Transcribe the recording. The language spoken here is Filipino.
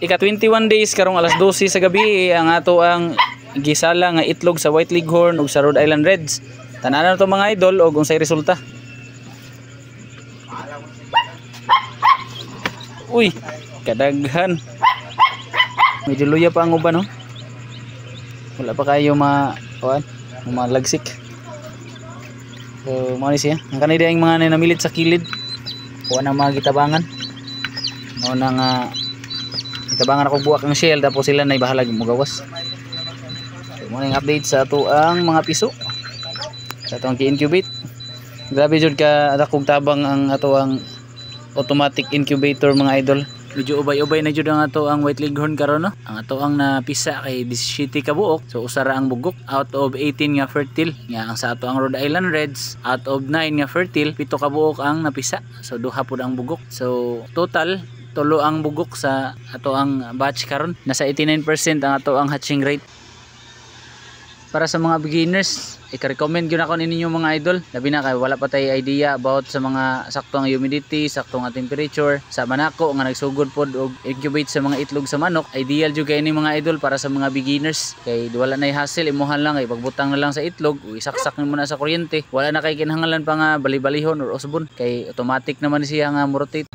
ika 21 days karong alas 12 sa gabi ang ato ang gisala nga itlog sa White Leghorn ug sa Rhode Island Reds. Tanan na to mga idol og unsay resulta. Uy, kadaghan. Medyo luya pa ang uban, no? Wala pa kayo malagsik. So, mga siya. Ang kanida yung mga namilit sa kilid. Kuha ng mga gitabangan. Mga nang gitabangan ako buwak ng shell. Tapos sila na ibahalag magawas. So, mga yung update sa ato ang mga piso. Sa ato ang ki-incubate. Grabe jud ka atakog tabang ang ato ang automatic incubator mga idol. Medyo ubay-ubay na jud ang ato ang White Leghorn karon, no? Ang ato ang napisa kay 17 ka buok. So usara ang bugok out of 18 nga fertile. Nga ang sa ato ang Rhode Island Reds out of 9 nga fertile, 7 ka buok ang napisa. So duha pud ang bugok. So total tulo ang bugok sa ato ang batch karon. Nasa 89% ang ato ang hatching rate. Para sa mga beginners, i-recommend gyud ako ninyo mga idol. Labi na kay wala pa tay idea about sa mga sakto nga humidity, sakto nga temperature. Sa manako nga nagsugod pod og incubate sa mga itlog sa manok, ideal jud kay ni mga idol para sa mga beginners. Kay wala na hassle, imuhan lang kay pagbutang na lang sa itlog, isaksak nimo na sa kuryente. Wala na kay kinahanglan pa nga bali-balihon or usbon kay automatic naman siya nga mo-rotate.